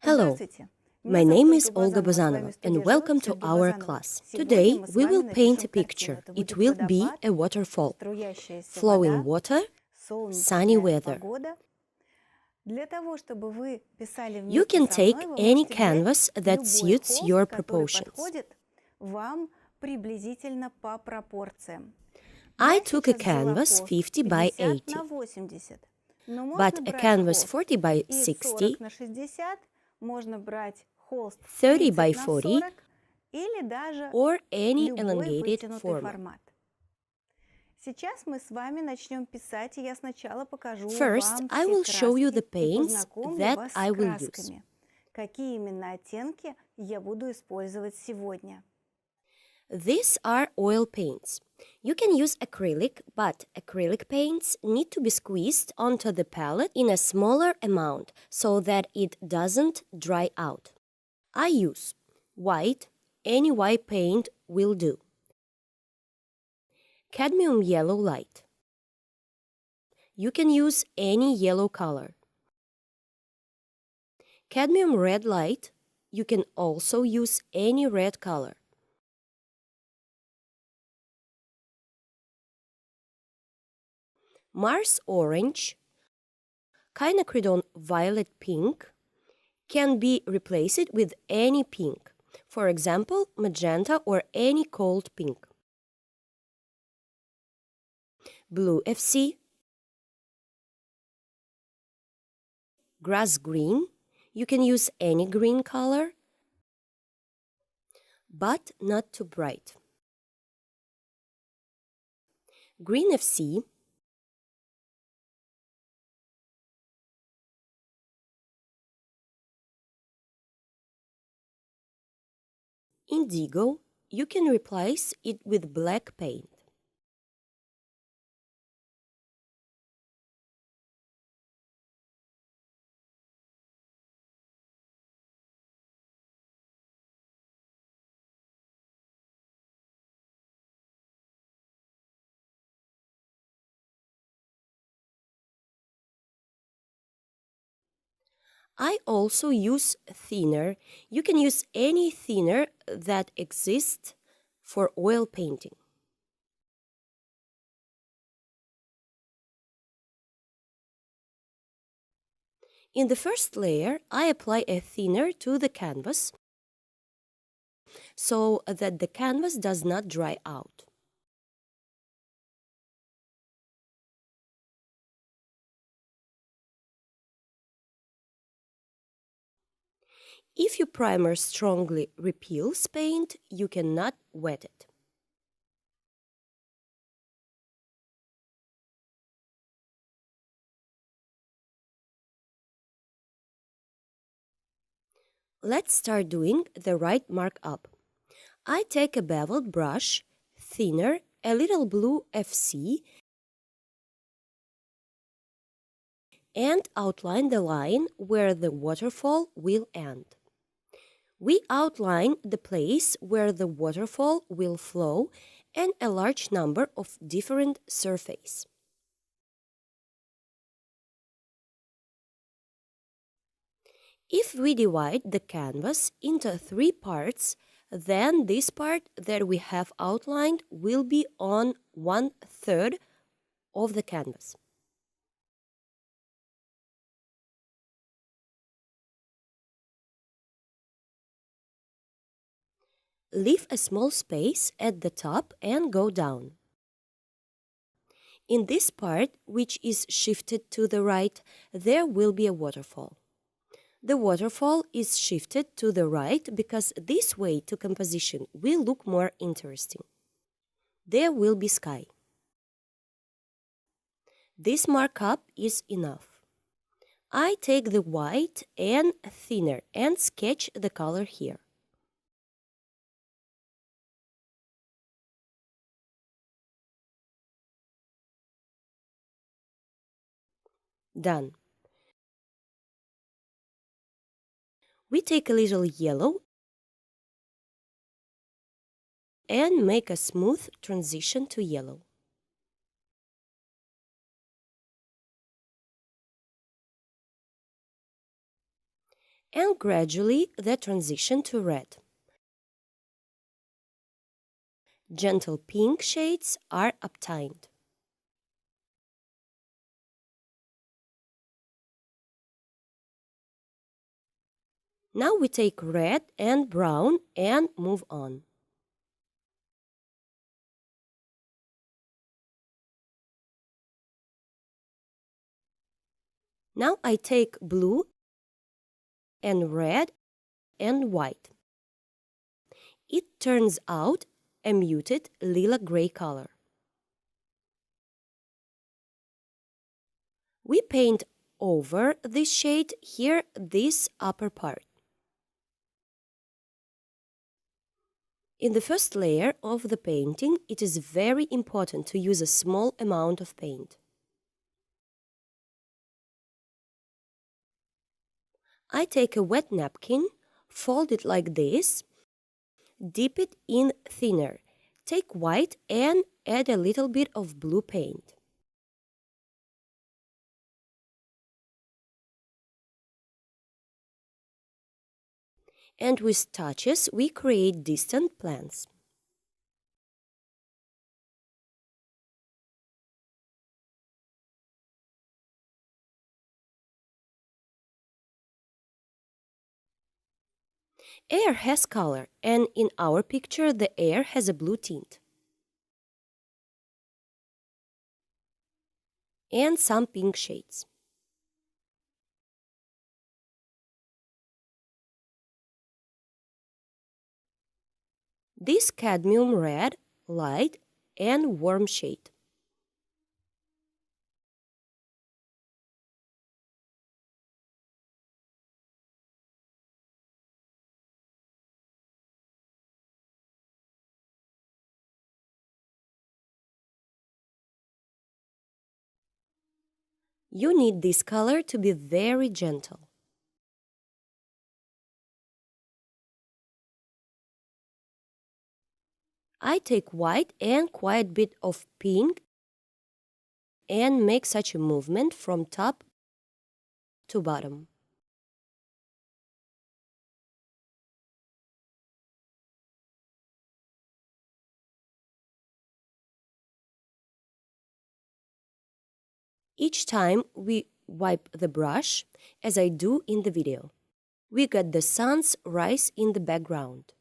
Hello, my name is Olga Bazanova and welcome to our class. Today we will paint a picture. It will be a waterfall, flowing water, sunny weather. You can take any canvas that suits your proportions. I took a canvas 50 by 80, but a canvas 40 by 60, 30 by 40, or any elongated format. First, I will show you the paints that I will use. These are oil paints. You can use acrylic, but acrylic paints need to be squeezed onto the palette in a smaller amount so that it doesn't dry out. I use white, any white paint will do. Cadmium yellow light. You can use any yellow color. Cadmium red light. You can also use any red color. Mars orange, quinacridone violet pink can be replaced with any pink, for example, magenta or any cold pink. Blue FC, grass green, you can use any green color, but not too bright. Green FC, indigo, you can replace it with black paint. I also use thinner. You can use any thinner that exists for oil painting. In the first layer, I apply a thinner to the canvas so that the canvas does not dry out. If your primer strongly repels paint, you cannot wet it. Let's start doing the right markup. I take a beveled brush, thinner, a little blue FC, and outline the line where the waterfall will end. We outline the place where the waterfall will flow and a large number of different surfaces. If we divide the canvas into 3 parts, then this part that we have outlined will be on 1/3 of the canvas. Leave a small space at the top and go down. In this part, which is shifted to the right, there will be a waterfall. The waterfall is shifted to the right because this way to composition will look more interesting. There will be sky. This markup is enough. I take the white and thinner and sketch the color here. Done. We take a little yellow and make a smooth transition to yellow. and gradually the transition to red. Gentle pink shades are obtained. Now we take red and brown and move on. Now I take blue and red and white. It turns out a muted lila-gray color. We paint over this shade here, this upper part. In the first layer of the painting, it is very important to use a small amount of paint. I take a wet napkin, fold it like this, dip it in thinner, take white and add a little bit of blue paint. And with touches, we create distant plants. Air has color, and in our picture, the air has a blue tint. And some pink shades. This cadmium red, light and warm shade. You need this color to be very gentle. I take white and quite bit of pink and make such a movement from top to bottom. Each time we wipe the brush, as I do in the video, we get the sun's rise in the background.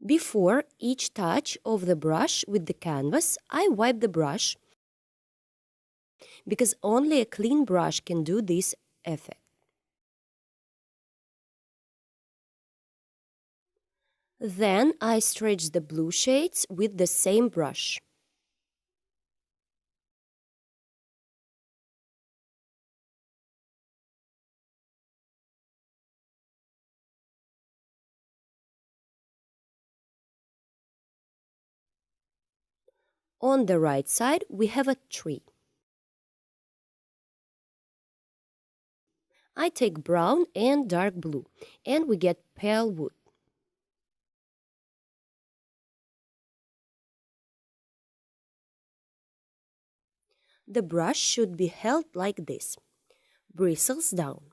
Before each touch of the brush with the canvas, I wipe the brush because only a clean brush can do this effect. Then I stretch the blue shades with the same brush. On the right side, we have a tree. I take brown and dark blue, and we get pale wood. The brush should be held like this, bristles down.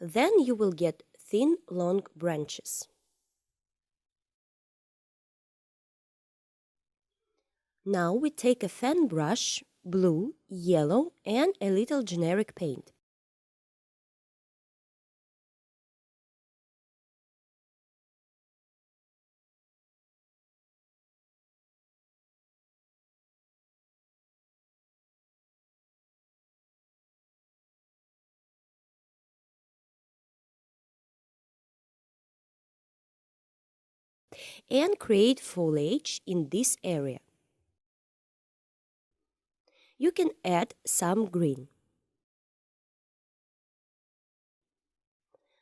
Then you will get thin, long branches. Now we take a fan brush, blue, yellow, and a little generic paint. And create foliage in this area. You can add some green.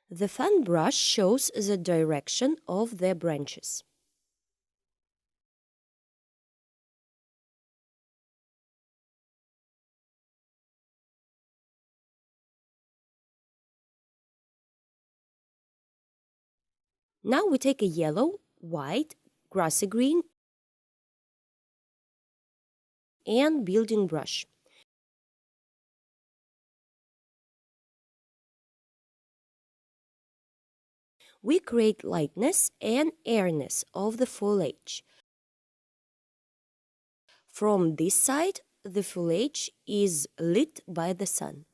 The fan brush shows the direction of the branches. Now we take a yellow white, grassy green, and building brush. We create lightness and airiness of the foliage. From this side, the foliage is lit by the sun.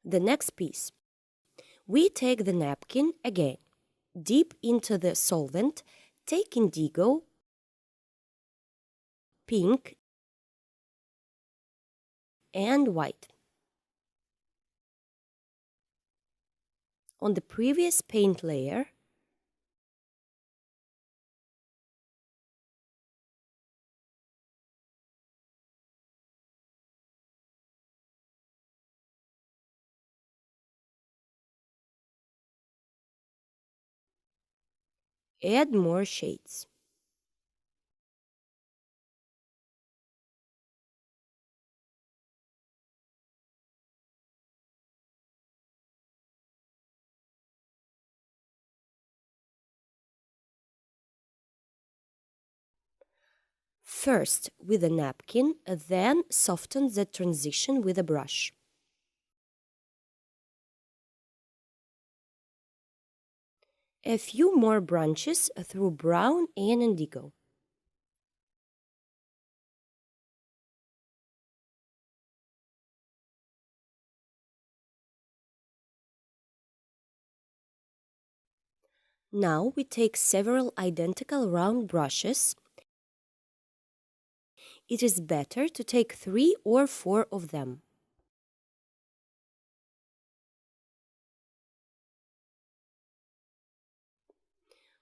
The next piece. We take the napkin again, dip into the solvent, take indigo, pink, and white. On the previous paint layer, add more shades. First with a napkin, then soften the transition with a brush. A few more branches through brown and indigo. Now we take several identical round brushes. It is better to take 3 or 4 of them.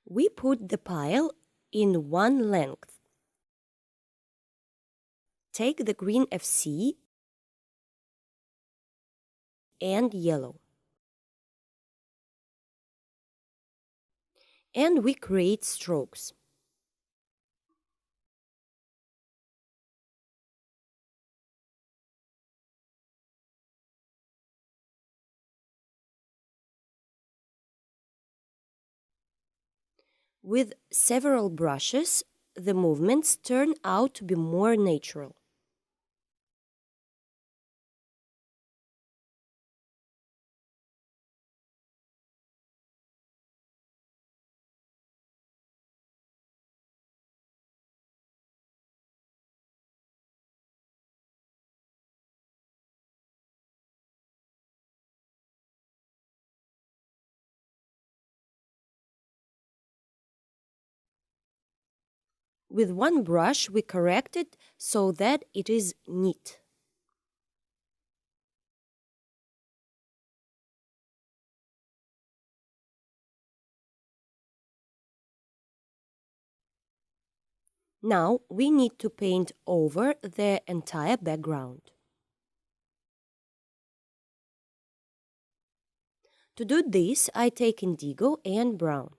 We put the pile in one length. Take the green FC and yellow. And we create strokes. With several brushes, the movements turn out to be more natural. With one brush, we correct it so that it is neat. Now we need to paint over the entire background. To do this, I take indigo and brown.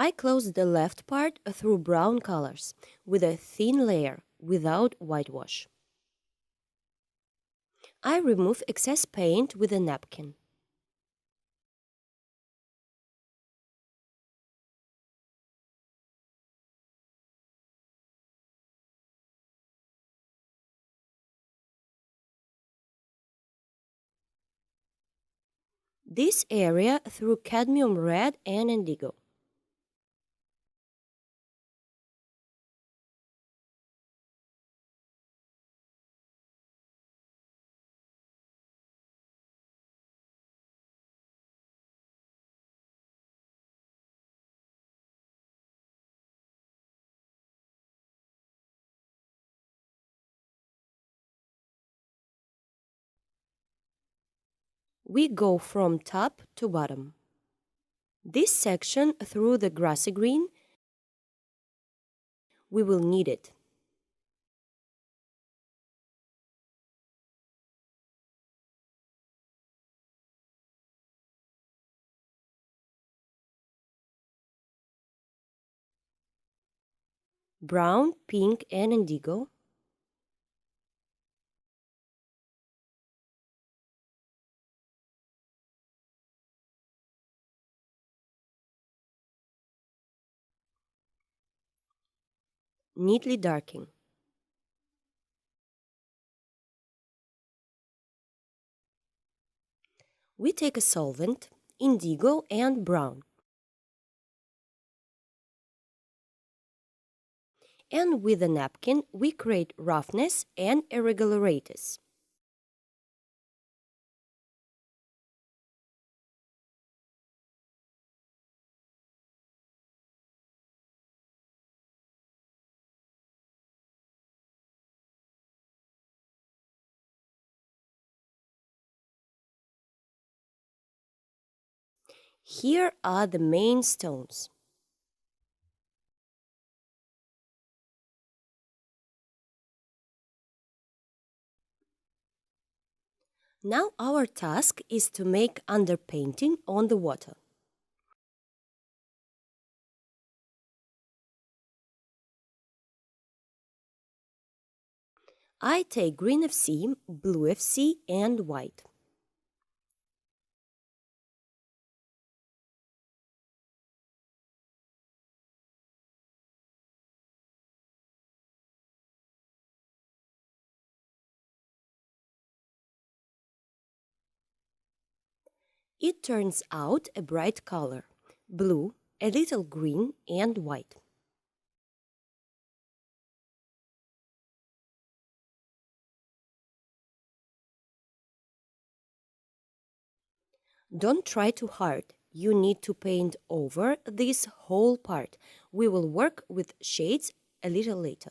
I close the left part through brown colors with a thin layer without whitewash. I remove excess paint with a napkin. This area through cadmium red and indigo. We go from top to bottom. This section through the grassy green, we will need it. Brown, pink, and indigo. Neatly darking. We take a solvent, indigo and brown, and with a napkin we create roughness and irregularities. Here are the main stones. Now our task is to make underpainting on the water. I take green FC, blue FC, and white. It turns out a bright color, blue, a little green, and white. Don't try too hard. You need to paint over this whole part. We will work with shades a little later.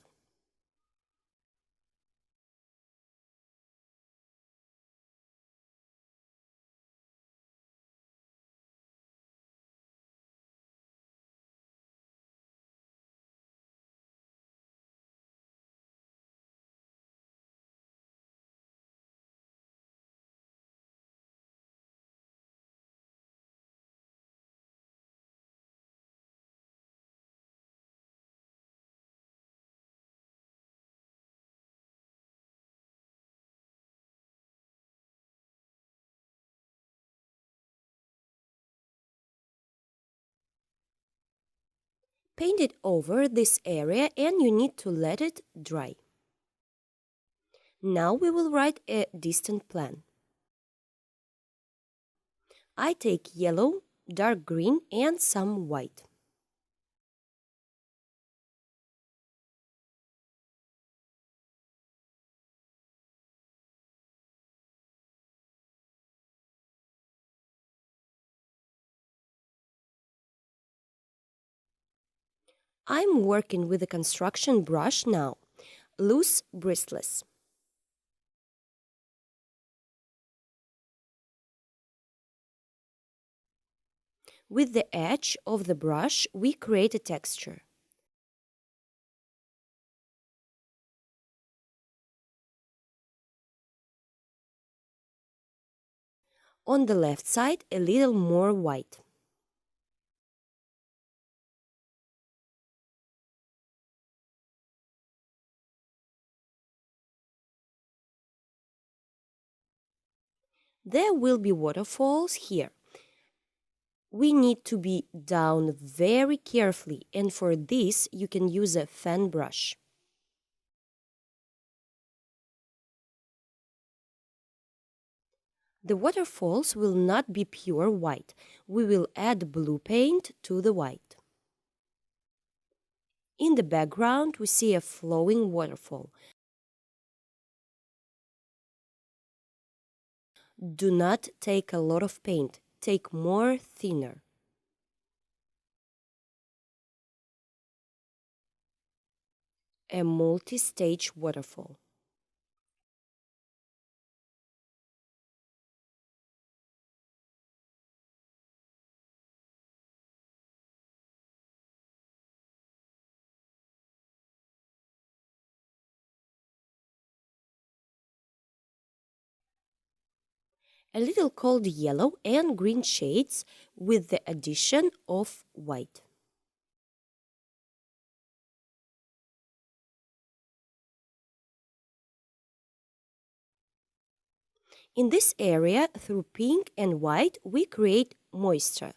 Paint it over this area and you need to let it dry. Now we will write a distant plan. I take yellow, dark green, and some white. I'm working with a construction brush now, loose bristless. With the edge of the brush, we create a texture. On the left side, a little more white. There will be waterfalls here. We need to be down very carefully, and for this you can use a fan brush. The waterfalls will not be pure white. We will add blue paint to the white. In the background, we see a flowing waterfall. Do not take a lot of paint. Take more thinner. A multi-stage waterfall. a little cold yellow and green shades with the addition of white. In this area, through pink and white, we create moisture.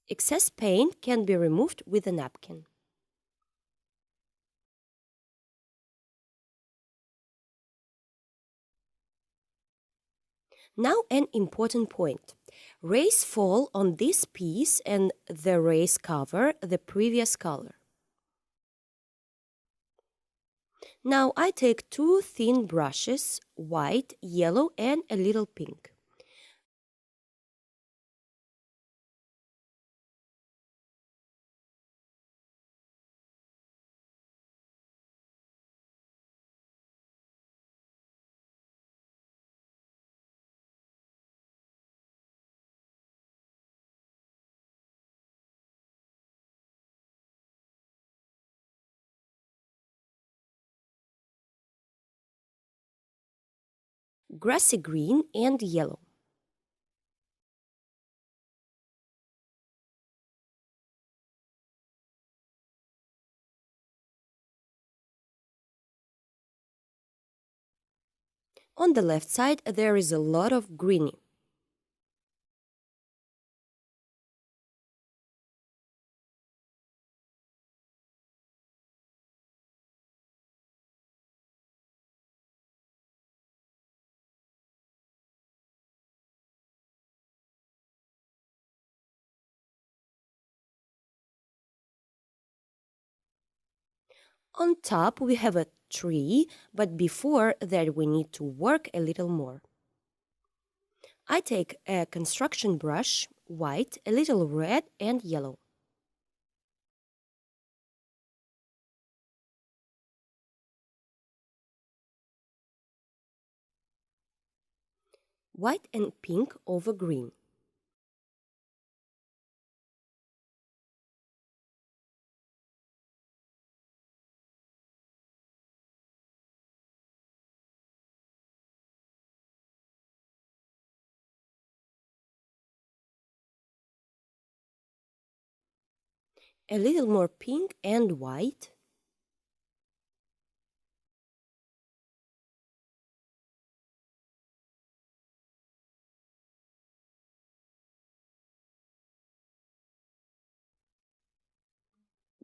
Excess paint can be removed with a napkin. Now an important point. Rays fall on this piece and the rays cover the previous color. Now I take two thin brushes, white, yellow and a little pink. Grassy green and yellow. On the left side there is a lot of greeny. On top we have a tree, but before that we need to work a little more. I take a construction brush, white, a little red and yellow. White and pink over green. A little more pink and white.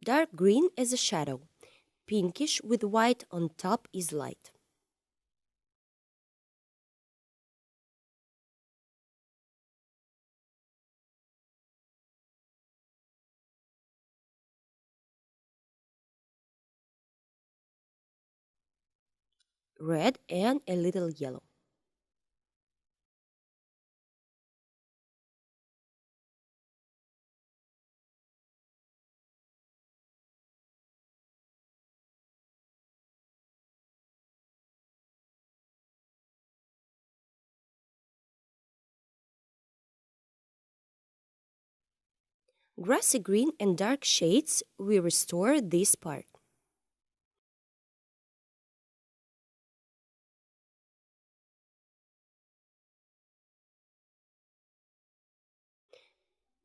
Dark green as a shadow. Pinkish with white on top is light. Red and a little yellow. Grassy green and dark shades, we restore this part.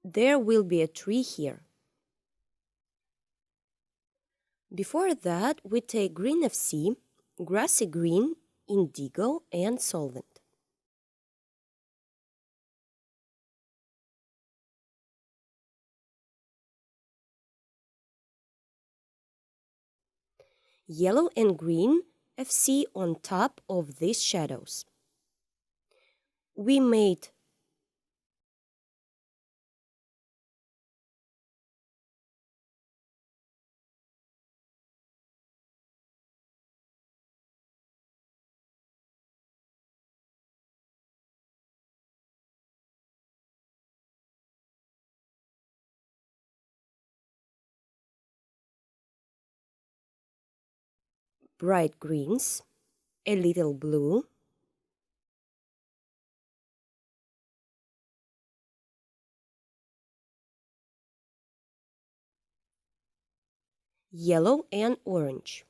There will be a tree here. Before that, we take green FC, grassy green, indigo and solvent. Yellow and green FC on top of these shadows. We made bright greens, a little blue, yellow and orange.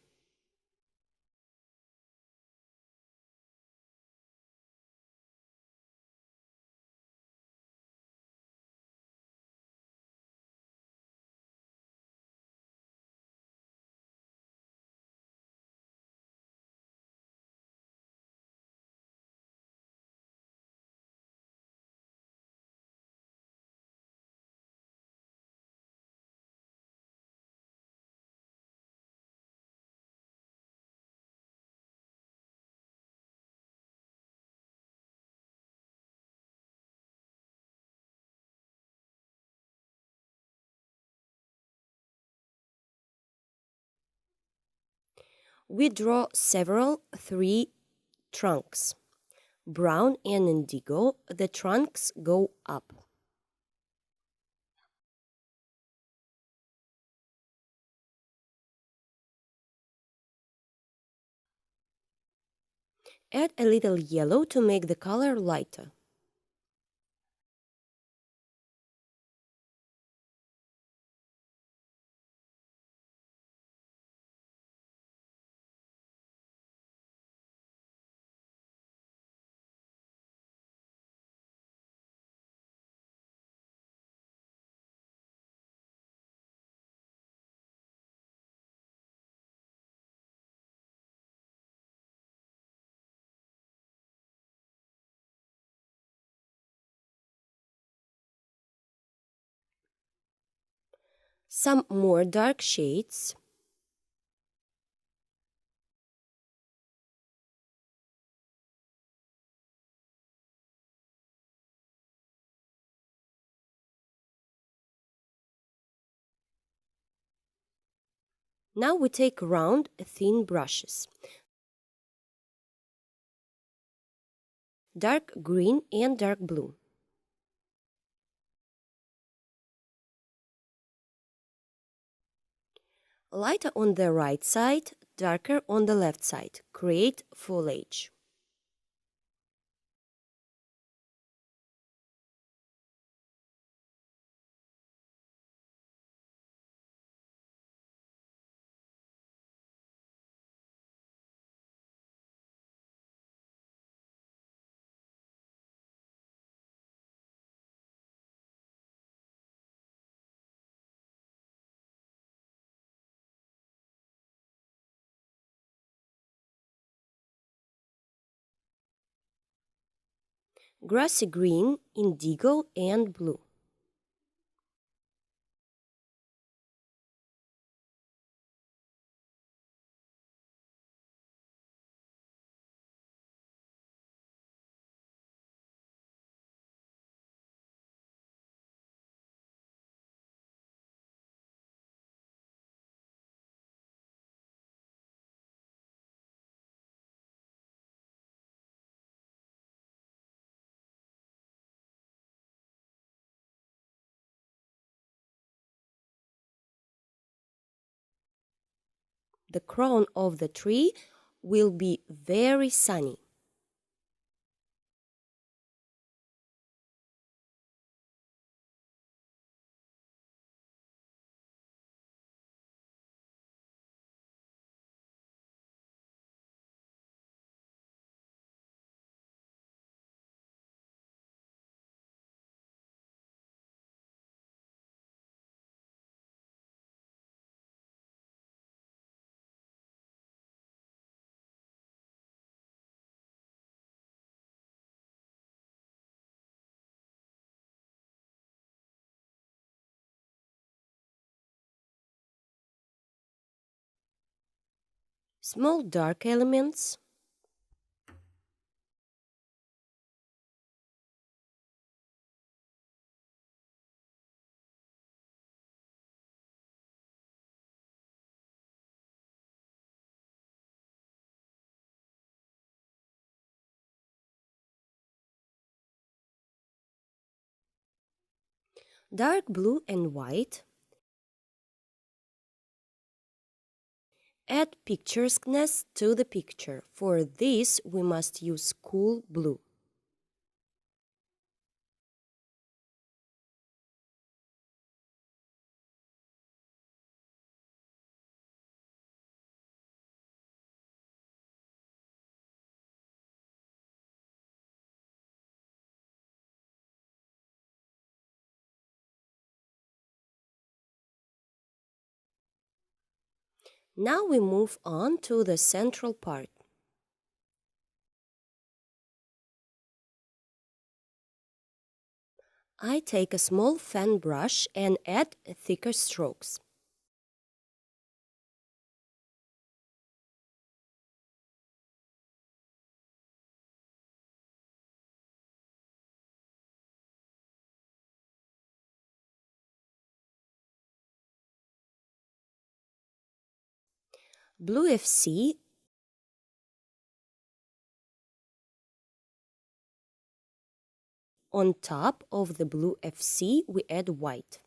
We draw several tree trunks. Brown and indigo, the trunks go up. Add a little yellow to make the color lighter. Some more dark shades. Now we take round, thin brushes. Dark green and dark blue. Lighter on the right side, darker on the left side. Create foliage. Grassy green, indigo and blue. The crown of the tree will be very sunny. Small dark elements. Dark blue and white. Add picturesqueness to the picture. For this, we must use cool blue. Now we move on to the central part. I take a small fan brush and add thicker strokes. Blue FC on top of the blue FC we add white.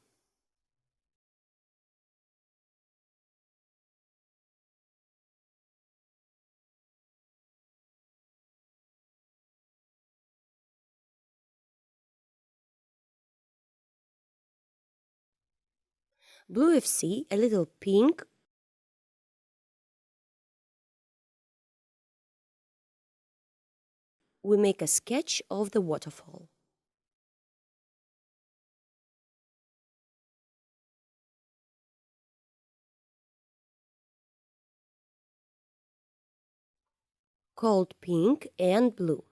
Blue FC, a little pink, we make a sketch of the waterfall. Called pink and blue.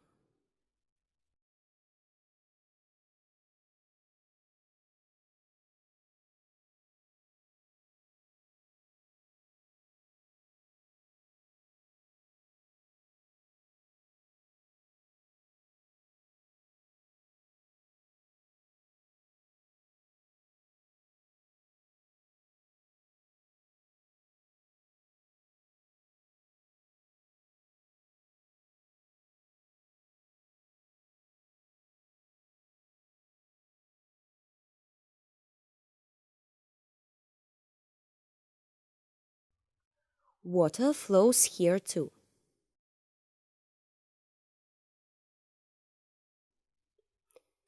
Water flows here too.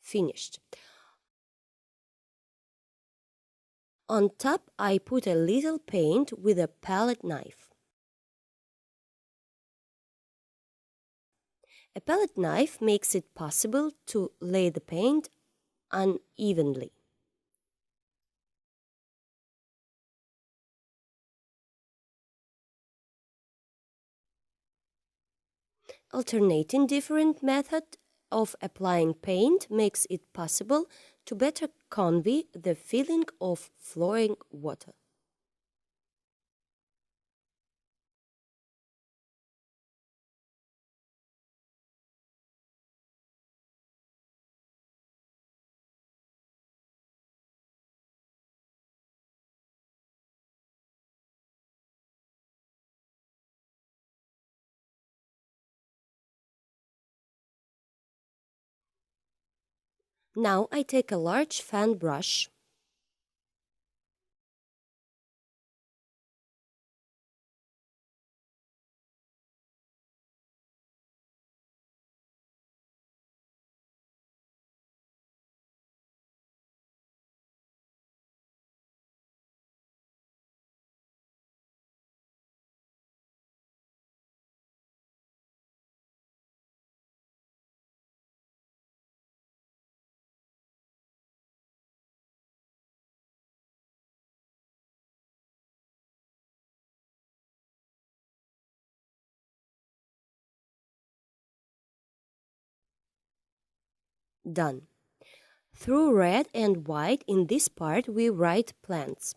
Finished. On top I put a little paint with a palette knife. A palette knife makes it possible to lay the paint unevenly. Alternating different methods of applying paint makes it possible to better convey the feeling of flowing water. Now I take a large fan brush done. Through red and white in this part we write plants.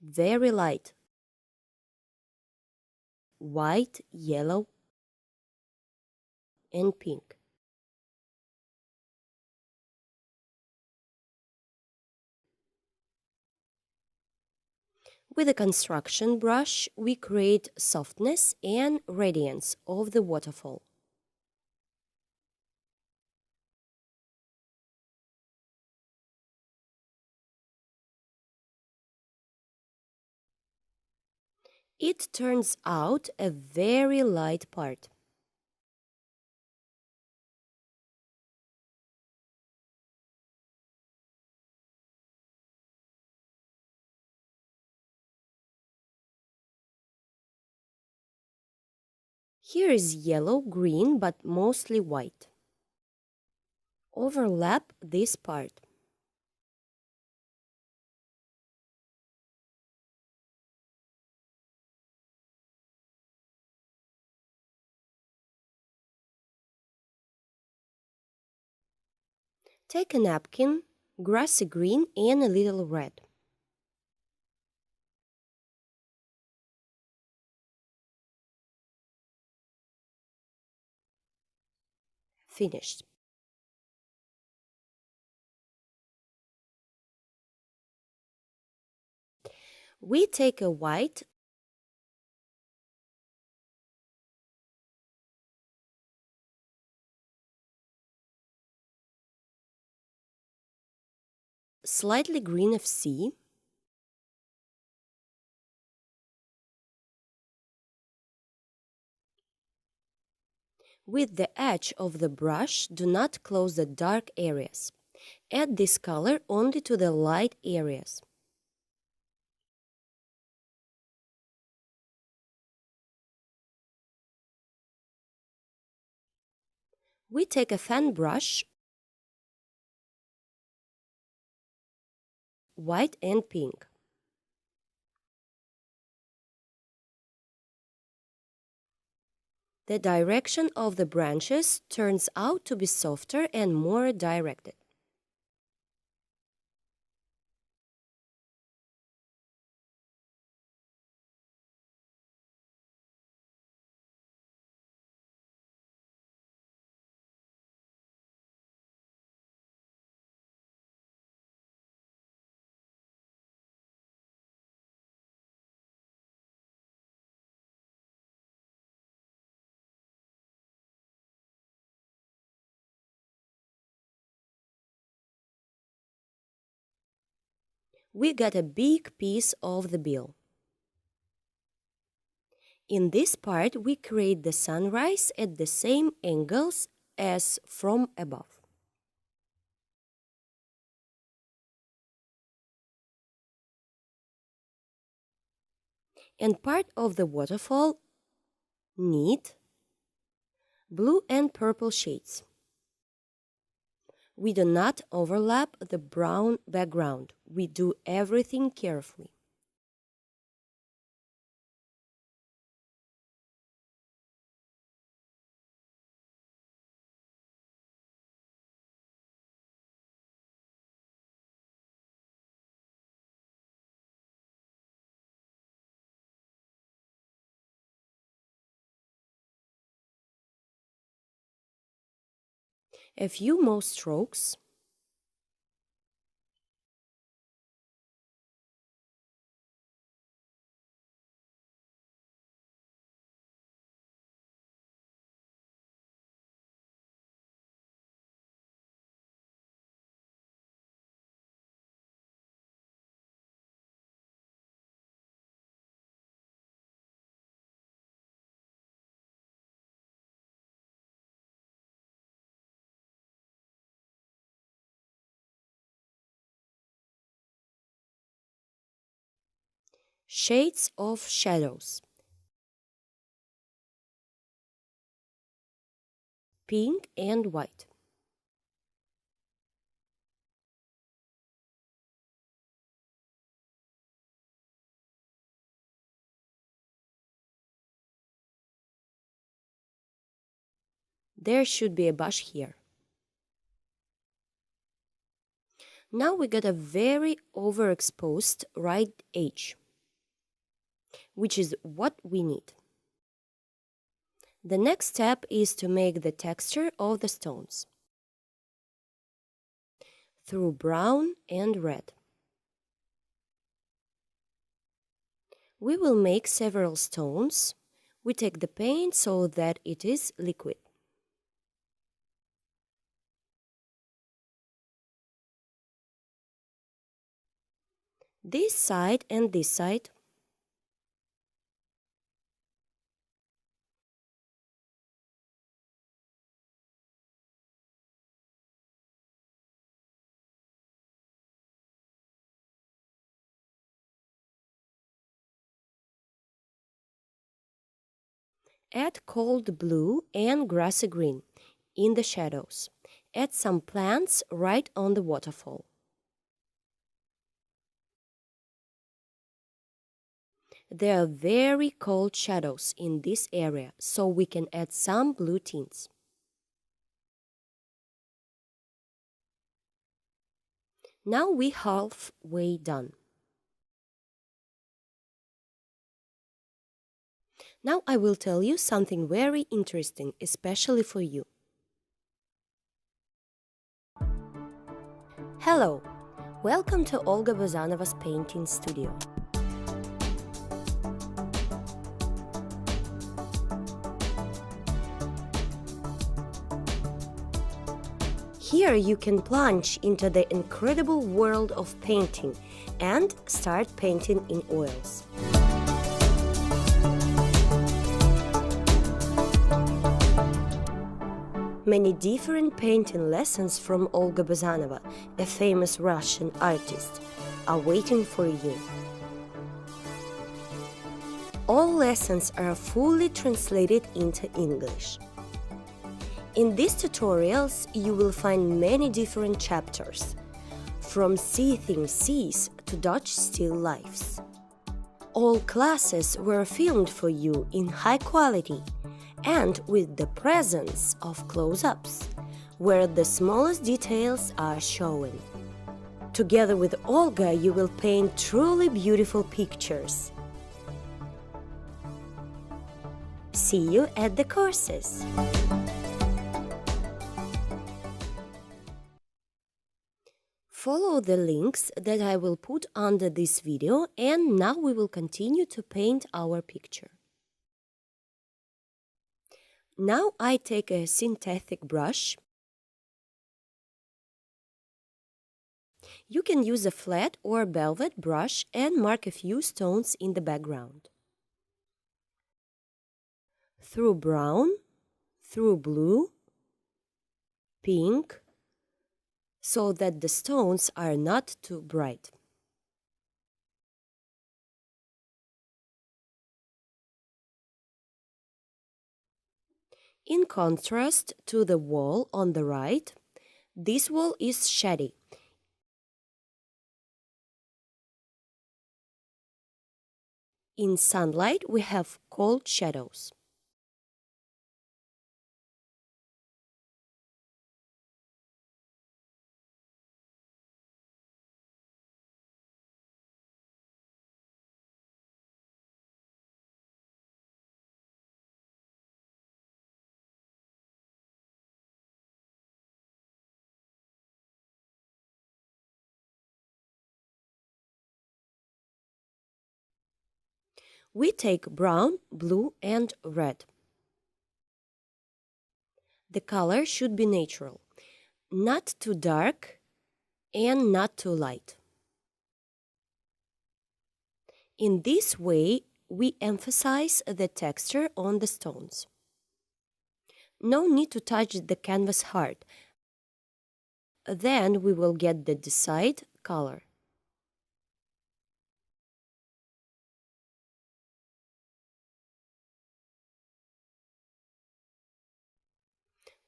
Very light. White, yellow, and pink. With a construction brush, we create softness and radiance of the waterfall. It turns out a very light part. Here is yellow, green, but mostly white. Overlap this part. Take a napkin, grassy green and a little red. Finished. We take a white, slightly green FC, with the edge of the brush, do not close the dark areas. Add this color only to the light areas. We take a fan brush, white and pink. The direction of the branches turns out to be softer and more directed. We got a big piece of the bill. In this part, we create the sunrise at the same angles as from above. And part of the waterfall need blue and purple shades. We do not overlap the brown background. We do everything carefully. A few more strokes. Shades of shadows. Pink and white. There should be a bush here. Now we got a very overexposed right edge, which is what we need. The next step is to make the texture of the stones through brown and red. We will make several stones. We take the paint so that it is liquid. This side and this side. Add cold blue and grassy green in the shadows. Add some plants right on the waterfall. There are very cold shadows in this area, so we can add some blue tints. Now we're halfway done. Now I will tell you something very interesting, especially for you. Hello! Welcome to Olga Bazanova's painting studio. Here you can plunge into the incredible world of painting and start painting in oils. Many different painting lessons from Olga Bazanova, a famous Russian artist, are waiting for you. All lessons are fully translated into English. In these tutorials, you will find many different chapters, from seeing seas to Dutch still lifes. All classes were filmed for you in high quality and with the presence of close-ups, where the smallest details are shown. Together with Olga, you will paint truly beautiful pictures. See you at the courses! Follow the links that I will put under this video, and now we will continue to paint our picture. Now I take a synthetic brush. You can use a flat or velvet brush and mark a few stones in the background. Through brown, through blue, pink, so that the stones are not too bright. In contrast to the wall on the right, this wall is shady. In sunlight, we have cold shadows. We take brown, blue, and red. The color should be natural, not too dark and not too light. In this way, we emphasize the texture on the stones. No need to touch the canvas hard. Then we will get the desired color.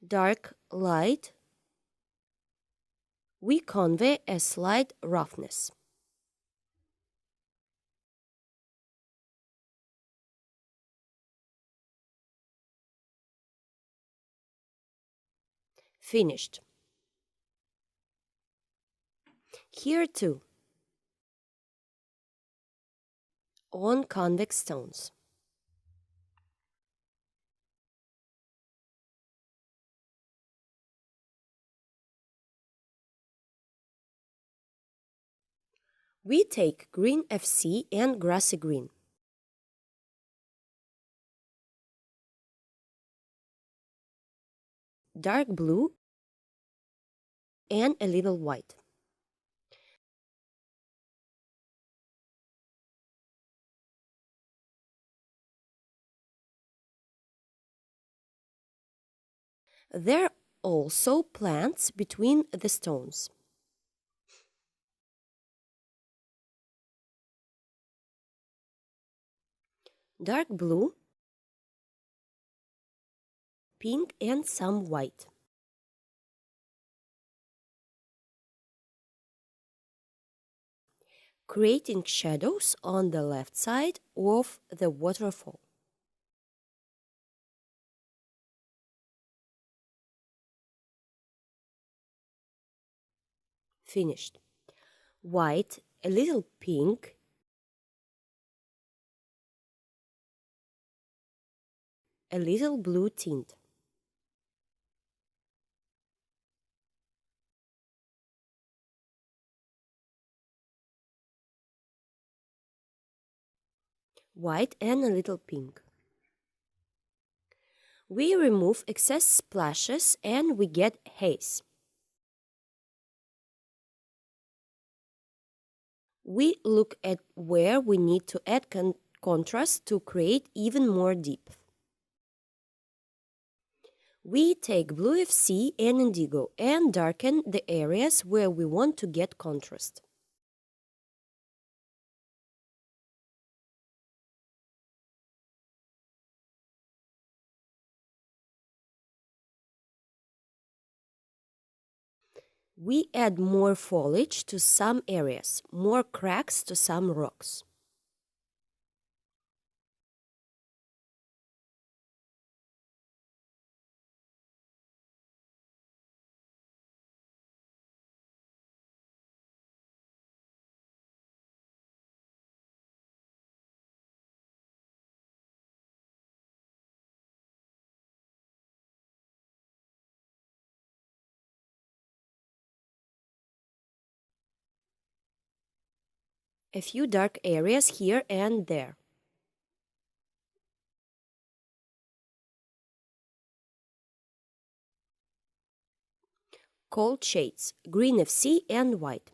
Dark, light, we convey a slight roughness. Finished. Here too, on convex stones. We take green FC and grassy green. Dark blue and a little white. There are also plants between the stones. Dark blue pink and some white. Creating shadows on the left side of the waterfall. Finished. White, a little pink, a little blue tint. White and a little pink. We remove excess splashes and we get haze. We look at where we need to add contrast to create even more depth. We take blue FC and indigo and darken the areas where we want to get contrast. We add more foliage to some areas, more cracks to some rocks. A few dark areas here and there. Cold shades, green FC and white.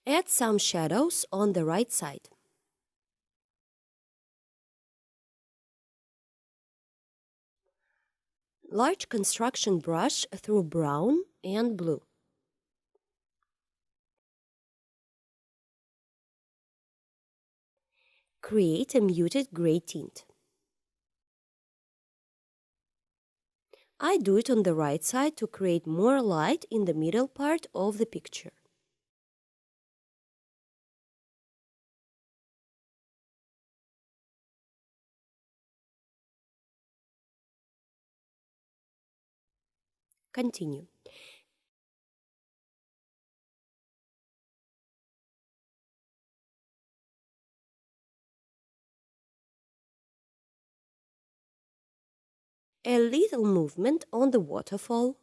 Add some shadows on the right side. Large construction brush through brown and blue. Create a muted gray tint. I do it on the right side to create more light in the middle part of the picture. Continue. A little movement on the waterfall.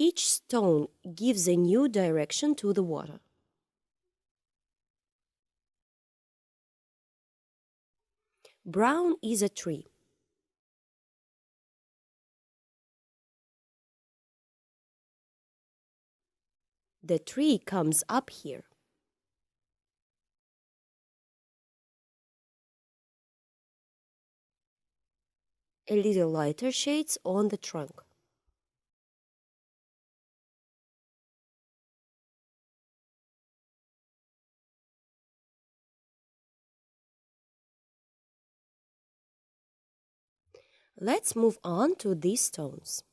Each stone gives a new direction to the water. Brown is a tree. The tree comes up here. A little lighter shades on the trunk. Let's move on to these stones.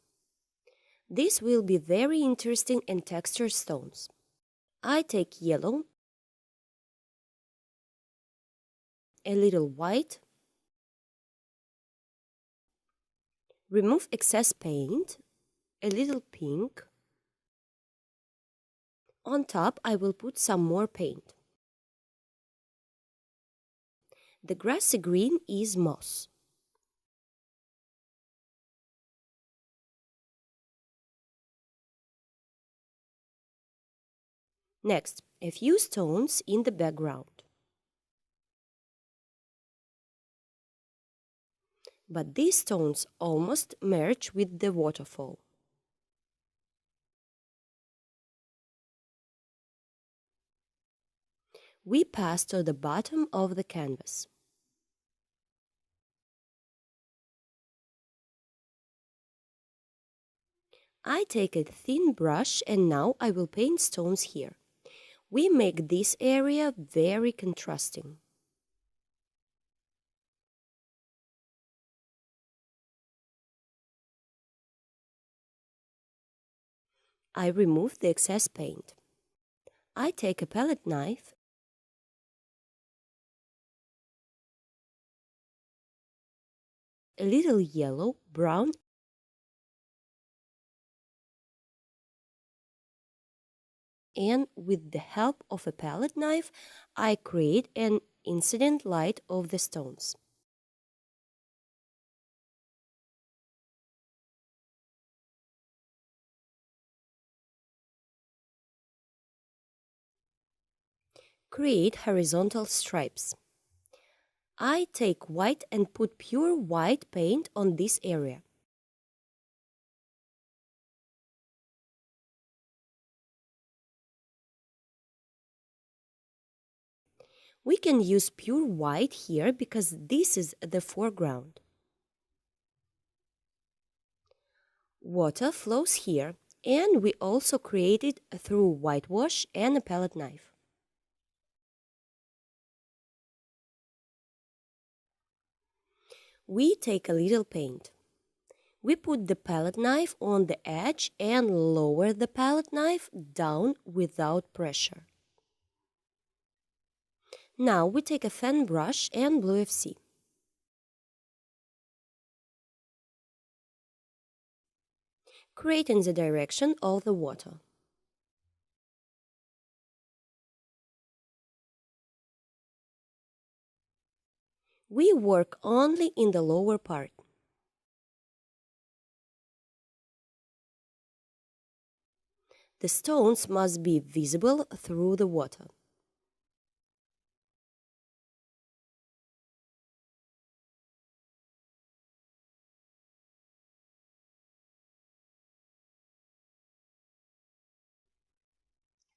These will be very interesting and textured stones. I take yellow, a little white, remove excess paint, a little pink. On top, I will put some more paint. The grassy green is moss. Next, a few stones in the background. But these stones almost merge with the waterfall. We pass to the bottom of the canvas. I take a thin brush and now I will paint stones here. We make this area very contrasting. I remove the excess paint. I take a palette knife a little yellow, brown, and with the help of a palette knife, I create an incident light of the stones. Create horizontal stripes. I take white and put pure white paint on this area. We can use pure white here because this is the foreground. Water flows here, and we also create it through whitewash and a palette knife. We take a little paint. We put the palette knife on the edge and lower the palette knife down without pressure. Now we take a fan brush and blue FC. Create in the direction of the water. We work only in the lower part. The stones must be visible through the water.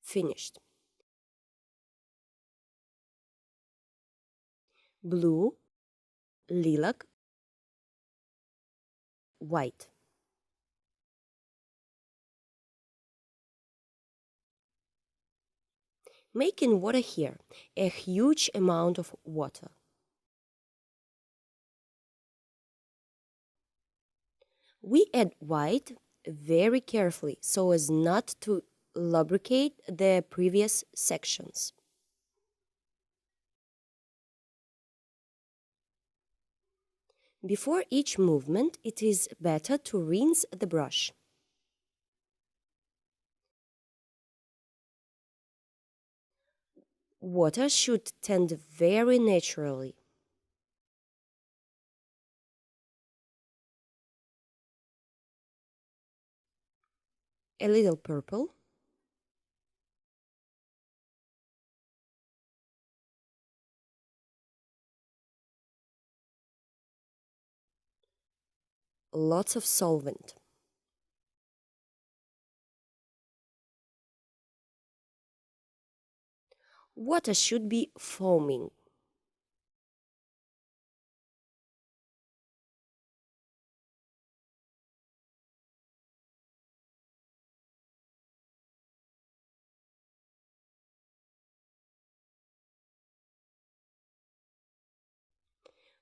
Finished. Blue, lilac, white. Making water here, a huge amount of water. We add white very carefully so as not to lubricate the previous sections. Before each movement, it is better to rinse the brush. Water should tend very naturally. A little purple. Lots of solvent. Water should be foaming.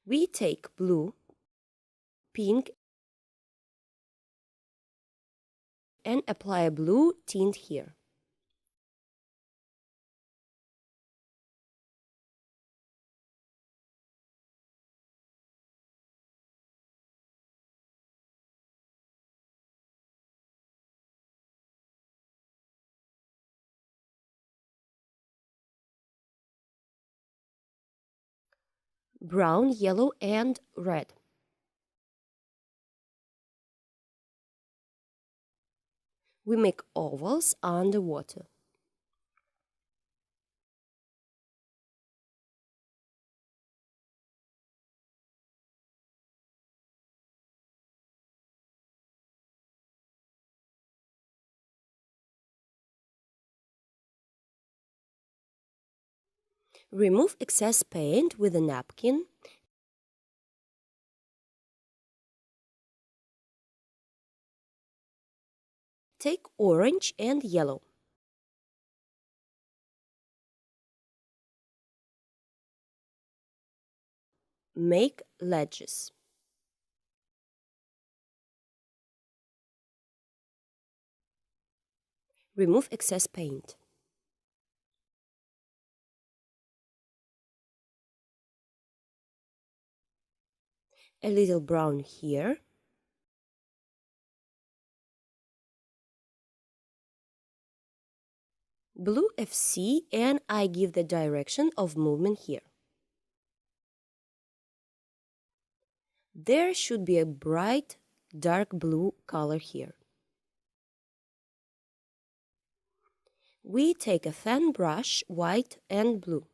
We take blue, pink, and apply a blue tint here. Brown, yellow, and red. We make ovals underwater. Remove excess paint with a napkin. Take orange and yellow. Make ledges. Remove excess paint. A little brown here. Blue FC, and I give the direction of movement here. There should be a bright dark blue color here. We take a fan brush, white and blue.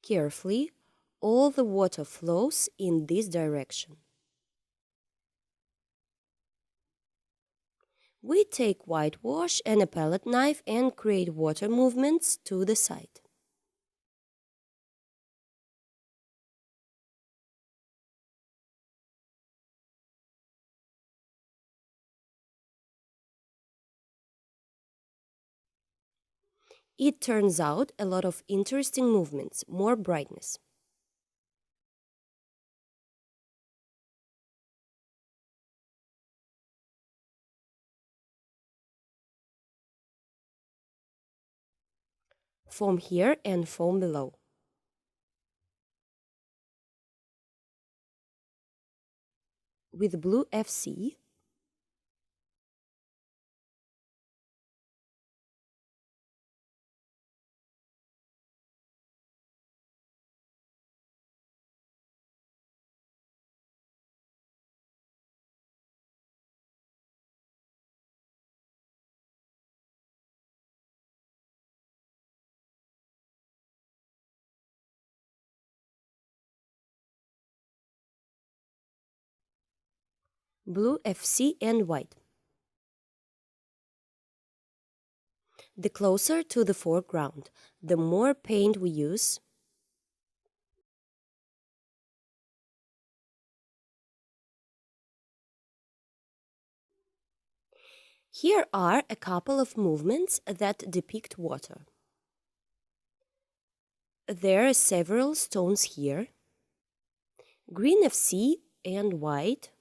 Carefully, all the water flows in this direction. We take whitewash and a palette knife and create water movements to the side. It turns out a lot of interesting movements, more brightness. Foam here and foam below. With blue FC, blue FC and white. The closer to the foreground, the more paint we use. Here are a couple of movements that depict water. There are several stones here. Green FC and white.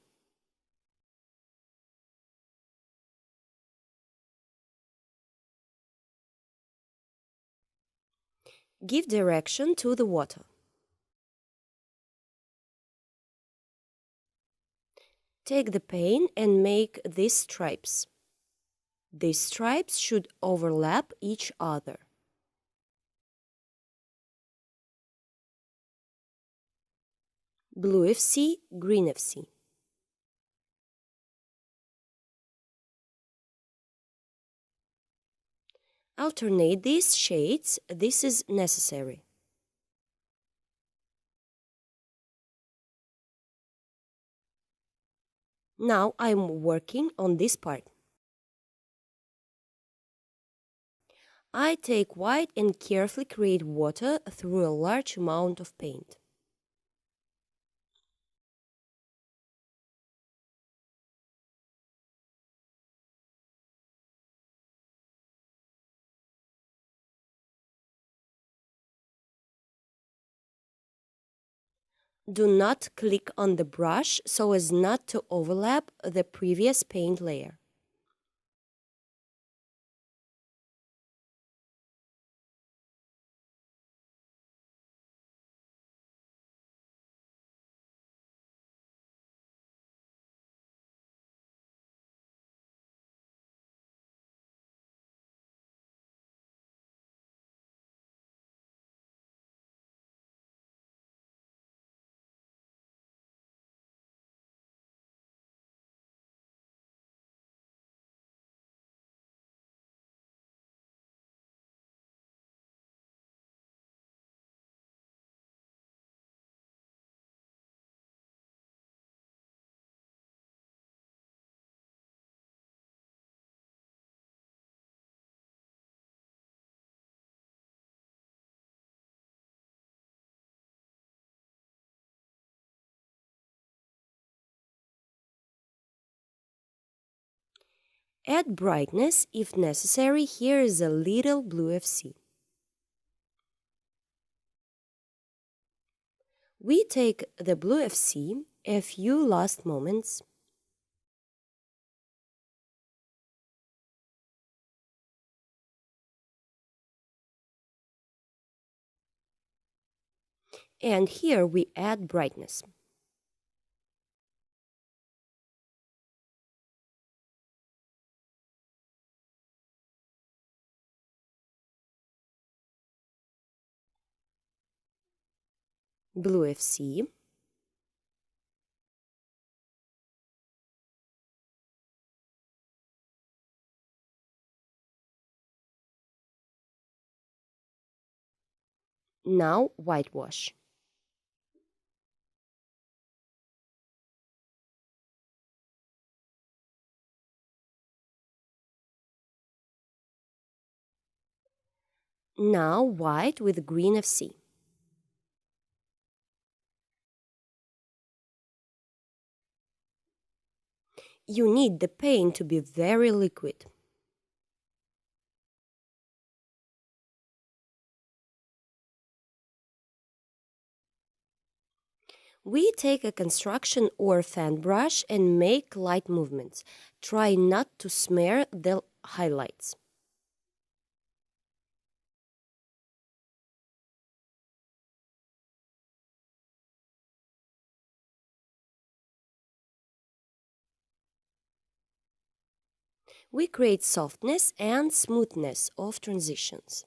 Give direction to the water. Take the paint and make these stripes. These stripes should overlap each other. Blue FC, green FC. Alternate these shades, this is necessary. Now I'm working on this part. I take white and carefully create water through a large amount of paint. Do not click on the brush so as not to overlap the previous paint layer. Add brightness if necessary. Here is a little blue FC. We take the blue FC a few last moments. And here we add brightness. Blue FC. Now whitewash. Now white with green FC. You need the paint to be very liquid. We take a construction or fan brush and make light movements. Try not to smear the highlights. We create softness and smoothness of transitions.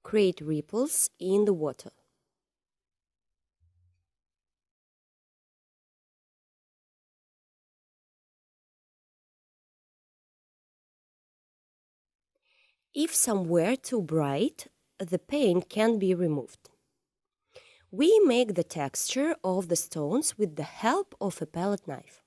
Create ripples in the water. If somewhere too bright, the paint can be removed. We make the texture of the stones with the help of a palette knife.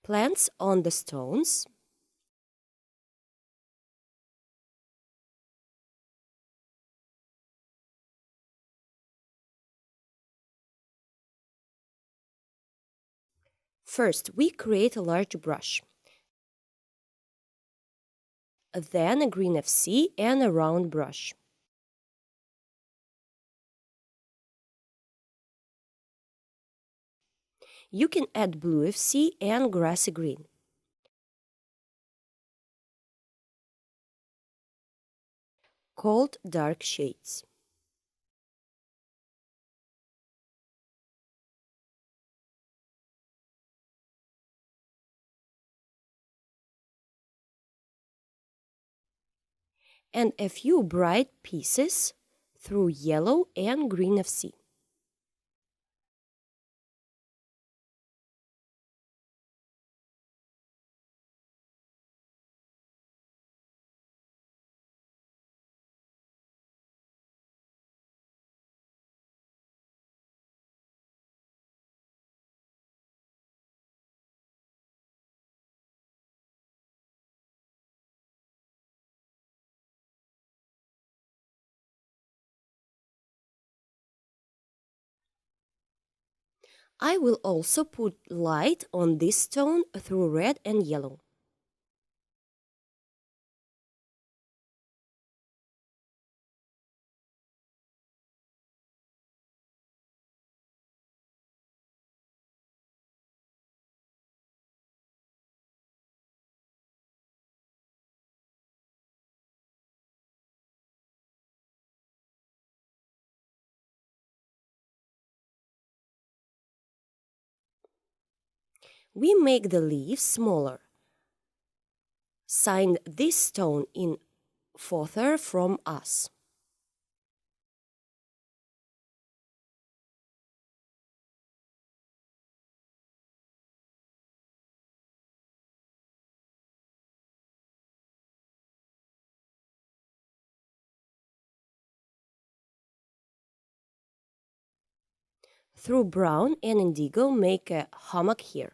Plants on the stones. First, we create a large brush, then a green FC and a round brush. You can add blue FC and grassy green. Called dark shades. And a few bright pieces through yellow and green FC. I will also put light on this stone through red and yellow. We make the leaves smaller. Sign this stone in further from us. Through brown and indigo, make a hammock here.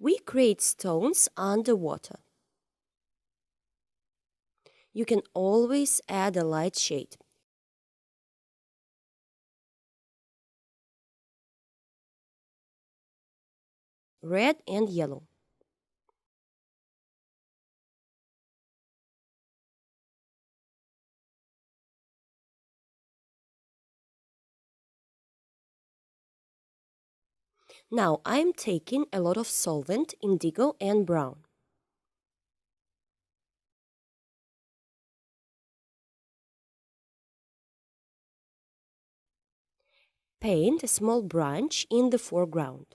We create stones underwater. You can always add a light shade. Red and yellow. Now I'm taking a lot of solvent, indigo and brown. Paint a small branch in the foreground.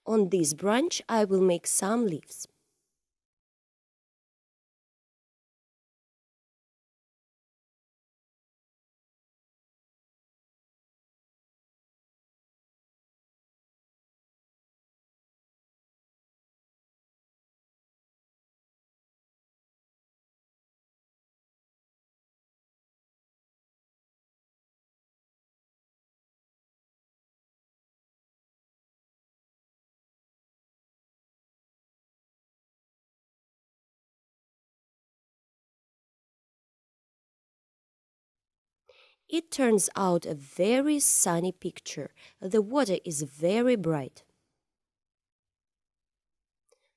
On this branch, I will make some leaves. It turns out a very sunny picture. The water is very bright.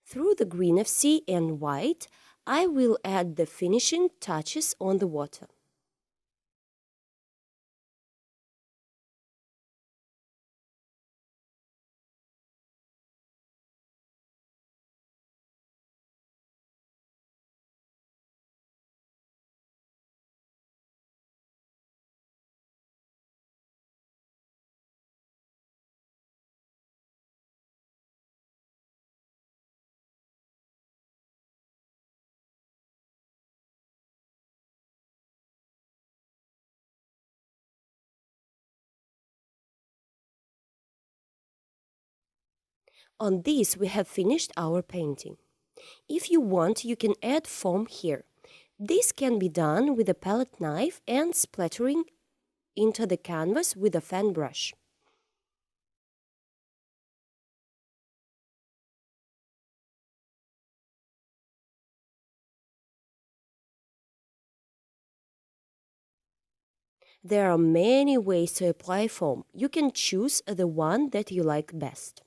Through the green of sea and white, I will add the finishing touches on the water. On this, we have finished our painting. If you want, you can add foam here. This can be done with a palette knife and splattering into the canvas with a fan brush. There are many ways to apply foam. You can choose the one that you like best.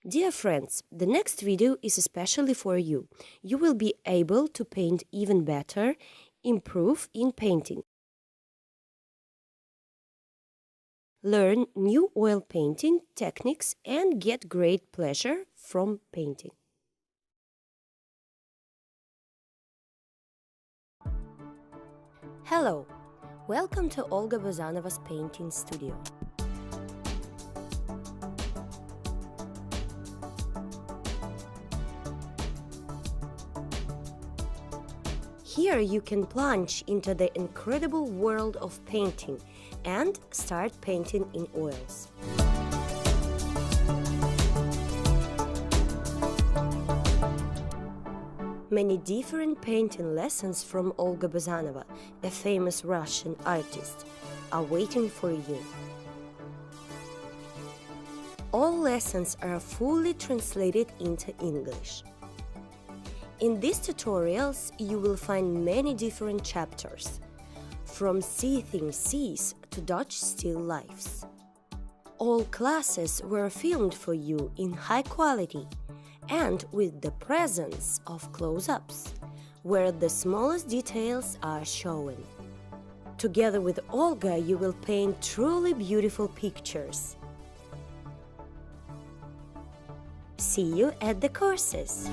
Dear friends, the next video is especially for you. You will be able to paint even better, improve in painting, learn new oil painting techniques, and get great pleasure from painting. Hello! Welcome to Olga Bazanova's painting studio. Here you can plunge into the incredible world of painting and start painting in oils. Many different painting lessons from Olga Bazanova, a famous Russian artist, are waiting for you. All lessons are fully translated into English. In these tutorials, you will find many different chapters, from seething seas to Dutch still lifes. All classes were filmed for you in high quality and with the presence of close-ups, where the smallest details are shown. Together with Olga, you will paint truly beautiful pictures. See you at the courses!